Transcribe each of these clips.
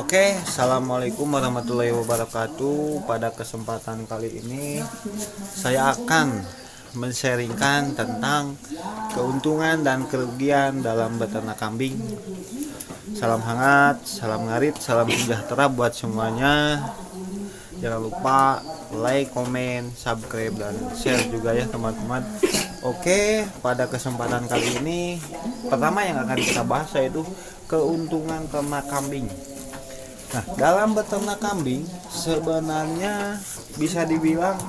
Oke, assalamualaikum warahmatullahi wabarakatuh. Pada kesempatan kali ini saya akan men-sharingkan tentang keuntungan dan kerugian dalam beternak kambing. Salam hangat, salam ngarit, salam sejahtera buat semuanya. Jangan lupa like, komen, subscribe, dan share juga ya teman-teman. Oke, pada kesempatan kali ini pertama yang akan kita bahas yaitu keuntungan ternak kambing. Nah, dalam beternak kambing sebenarnya bisa dibilang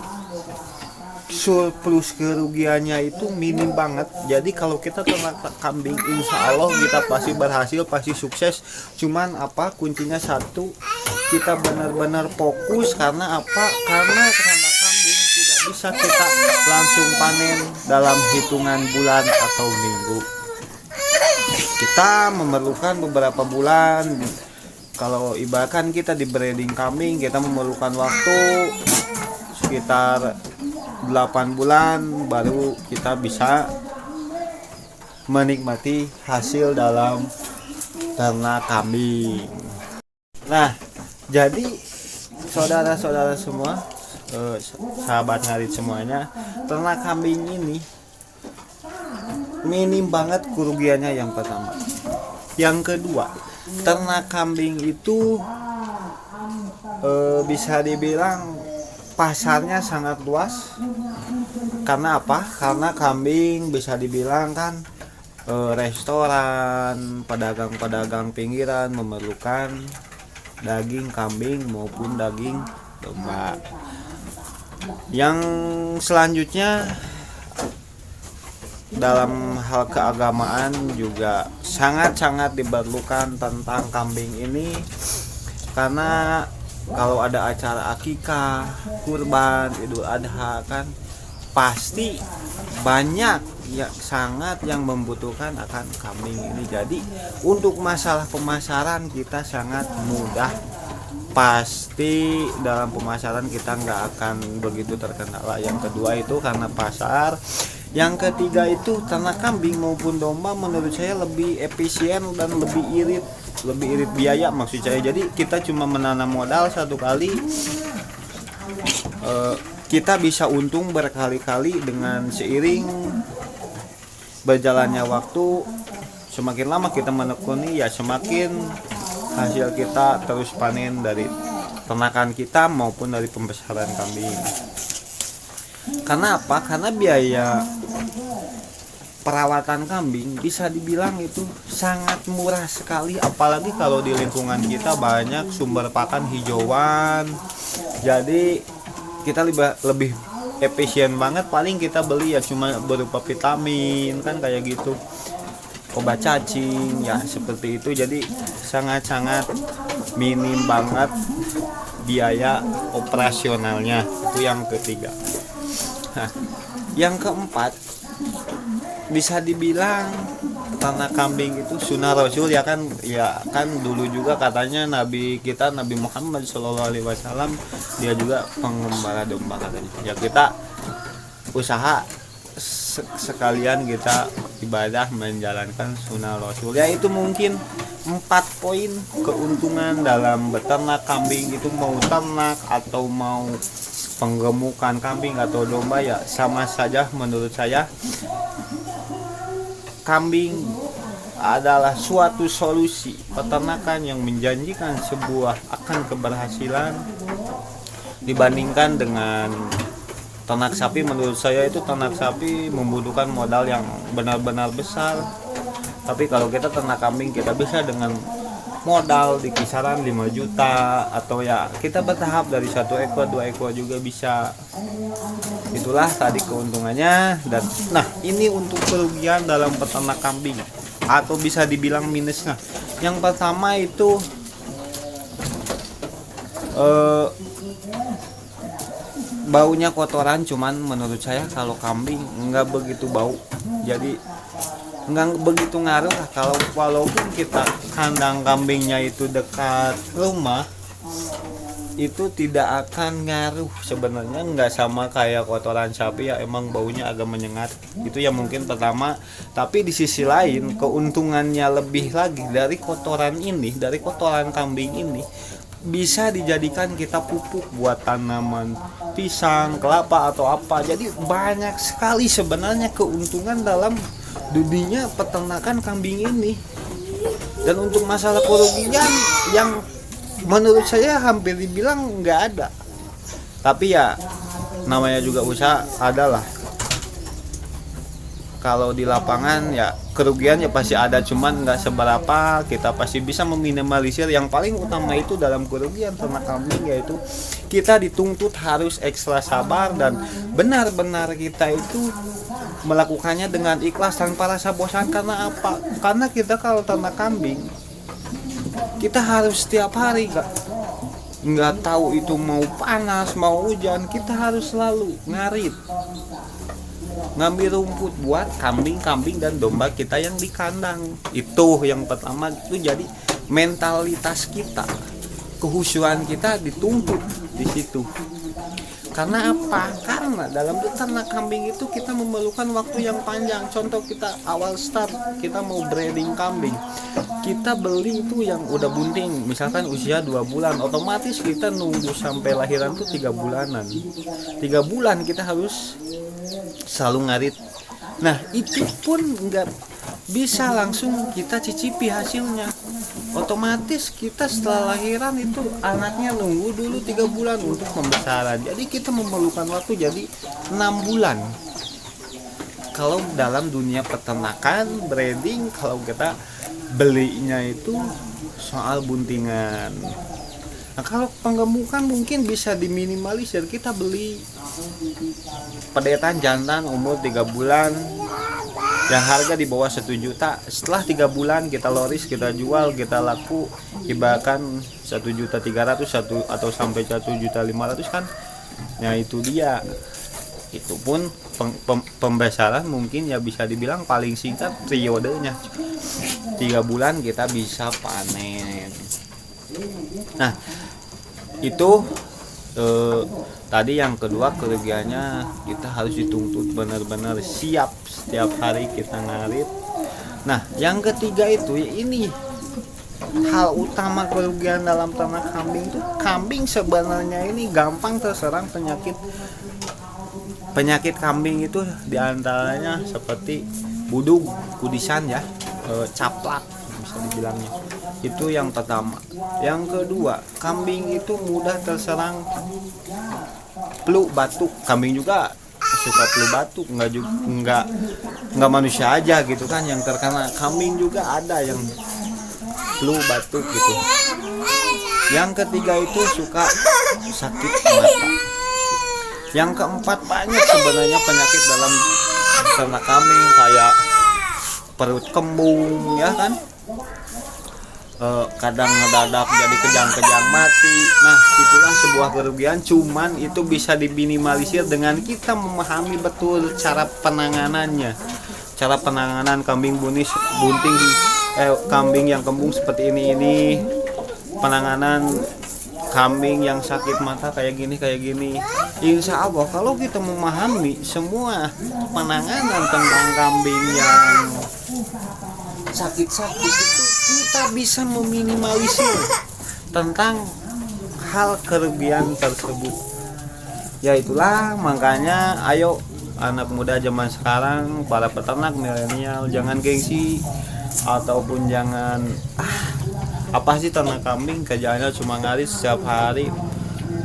surplus kerugiannya itu minim banget. Jadi kalau kita ternak kambing, insya Allah kita pasti berhasil, pasti sukses. Cuman kuncinya satu, kita benar-benar fokus. Karena karena ternak kambing tidak bisa kita langsung panen dalam hitungan bulan atau minggu. Kita memerlukan beberapa bulan. Kalau ibaratkan kita di breeding kambing, kita memerlukan waktu sekitar 8 bulan baru kita bisa menikmati hasil dalam ternak kambing. Nah, jadi saudara-saudara semua, sahabat ngarit semuanya, ternak kambing ini minim banget kerugiannya yang pertama. Yang kedua, ternak kambing itu bisa dibilang pasarnya sangat luas. Karena karena kambing bisa dibilang kan restoran, pedagang-pedagang pinggiran memerlukan daging kambing maupun daging domba. Yang selanjutnya, dalam hal keagamaan juga sangat-sangat diperlukan tentang kambing ini. Karena kalau ada acara akikah, kurban, Idul Adha kan pasti banyak sangat yang membutuhkan akan kambing ini. Jadi untuk masalah pemasaran kita sangat mudah. Pasti dalam pemasaran kita nggak akan begitu terkendala. Yang kedua itu karena pasar. Yang ketiga itu ternak kambing maupun domba menurut saya lebih efisien dan lebih irit biaya maksud saya. Jadi kita cuma menanam modal satu kali, kita bisa untung berkali-kali. Dengan seiring berjalannya waktu, semakin lama kita menekuni ya semakin hasil kita terus panen dari ternakan kita maupun dari pembesaran kambing. Karena karena biaya perawatan kambing bisa dibilang itu sangat murah sekali, apalagi kalau di lingkungan kita banyak sumber pakan hijauan. Jadi kita lebih efisien banget. Paling kita beli ya cuma berupa vitamin kan kayak gitu, obat cacing ya seperti itu. Jadi sangat-sangat minim banget biaya operasionalnya. Itu yang ketiga. Nah, yang keempat, bisa dibilang ternak kambing itu sunnah Rasul ya kan dulu juga katanya Nabi kita Nabi Muhammad SAW dia juga pengembala domba katanya. Ya kita usaha sekalian kita ibadah menjalankan sunnah Rasul. Ya itu mungkin 4 poin keuntungan dalam beternak kambing itu, mau ternak atau mau penggemukan kambing atau domba ya sama saja menurut saya. Kambing adalah suatu solusi peternakan yang menjanjikan sebuah akan keberhasilan dibandingkan dengan ternak sapi. Menurut saya itu ternak sapi membutuhkan modal yang benar-benar besar, tapi kalau kita ternak kambing kita bisa dengan modal di kisaran 5 juta atau ya kita bertahap dari 1 ekor 2 ekor juga bisa. Itulah tadi keuntungannya. Dan nah, ini untuk kerugian dalam peternak kambing atau bisa dibilang minusnya. Yang pertama itu baunya kotoran. Cuman menurut saya kalau kambing nggak begitu bau, jadi nggak begitu ngaruh lah. Walaupun kita kandang kambingnya itu dekat rumah, itu tidak akan ngaruh sebenarnya, nggak sama kayak kotoran sapi ya, emang baunya agak menyengat itu ya mungkin pertama. Tapi di sisi lain keuntungannya lebih lagi dari kotoran ini, dari kotoran kambing ini bisa dijadikan kita pupuk buat tanaman pisang, kelapa atau apa. Jadi banyak sekali sebenarnya keuntungan dalam dunia peternakan kambing ini. Dan untuk masalah kerugian yang menurut saya hampir dibilang nggak ada. Tapi ya namanya juga usaha adalah. Kalau di lapangan ya kerugian ya pasti ada, cuman nggak seberapa. Kita pasti bisa meminimalisir. Yang paling utama itu dalam kerugian ternak kambing yaitu kita dituntut harus ekstra sabar dan benar-benar kita itu melakukannya dengan ikhlas tanpa rasa bosan. Karena apa? Karena kita kalau ternak kambing kita harus setiap hari nggak tahu itu mau panas mau hujan, kita harus selalu ngarit ngambil rumput buat kambing-kambing dan domba kita yang di kandang. Itu yang pertama, itu jadi mentalitas kita, kehusuan kita dituntut di situ. Karena apa? Karena dalam ternak kambing itu kita memerlukan waktu yang panjang. Contoh kita awal start, kita mau breeding kambing, kita beli itu yang udah bunting, misalkan usia 2 bulan, otomatis kita nunggu sampai lahiran tuh 3 bulanan. 3 bulan kita harus selalu ngarit. Nah itu pun nggak bisa langsung kita cicipi hasilnya. Otomatis kita setelah lahiran itu anaknya nunggu dulu 3 bulan untuk pembesaran. Jadi kita memerlukan waktu jadi 6 bulan. Kalau dalam dunia peternakan, breeding, kalau kita belinya itu soal buntingan. Nah kalau penggemukan mungkin bisa diminimalisir, kita beli pedetan jantan umur 3 bulan yang harga di bawah 1 juta. Setelah 3 bulan kita loris, kita jual, kita laku ibaratkan 1.300.000 atau sampai 1.500.000 kan. Nah itu dia. Itu pun pembesaran mungkin ya bisa dibilang paling singkat periodenya 3 bulan kita bisa panen. Nah itu tadi yang kedua kerugiannya kita harus dituntut benar-benar siap setiap hari kita ngarit. Nah yang ketiga itu ya ini hal utama kerugian dalam ternak kambing itu, kambing sebenarnya ini gampang terserang penyakit kambing itu diantaranya seperti budug, kudisan ya, caplak bisa dibilangnya. Itu yang pertama. Yang kedua, kambing itu mudah terserang flu batuk. Kambing juga suka flu batuk, nggak manusia aja gitu kan yang terkena. Kambing juga ada yang flu batuk gitu. Yang ketiga itu suka sakit mata. Yang keempat, banyak sebenarnya penyakit dalam ternak kambing kayak perut kembung ya kan. Kadang ngedadak jadi kejang-kejang mati. Nah itulah sebuah kerugian, cuman itu bisa diminimalisir dengan kita memahami betul cara penanganannya. Cara penanganan kambing bunting kambing yang kembung seperti ini, penanganan kambing yang sakit mata kayak gini. Insya Allah kalau kita memahami semua penanganan tentang kambing yang sakit-sakit itu, kita bisa meminimalisir tentang hal kerugian tersebut. Ya itulah makanya ayo anak muda zaman sekarang, para peternak milenial, jangan gengsi ataupun jangan apa sih ternak kambing kerjaannya cuma ngarit setiap hari,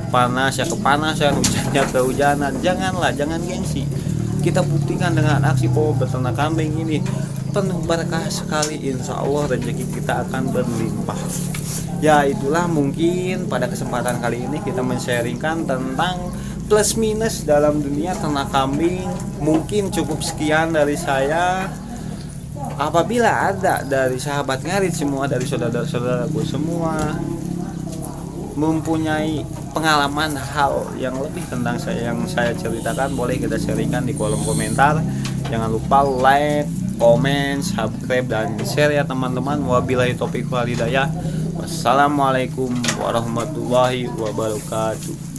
panas ya kepanasan, hujannya kehujanan. Jangan gengsi. Kita buktikan dengan aksi bahwa beternak kambing ini penuh berkah sekali. Insya Allah rezeki kita akan berlimpah. Ya itulah mungkin pada kesempatan kali ini kita men-sharingkan tentang plus minus dalam dunia ternak kambing. Mungkin cukup sekian dari saya. Apabila ada dari sahabat ngarit semua, dari saudara-saudaraku semua mempunyai pengalaman hal yang lebih tentang saya yang saya ceritakan, boleh kita sharingkan di kolom komentar. Jangan lupa like, komen, subscribe dan share ya teman-teman. Wabillahi taufiq wal hidayah. Wassalamualaikum warahmatullahi wabarakatuh.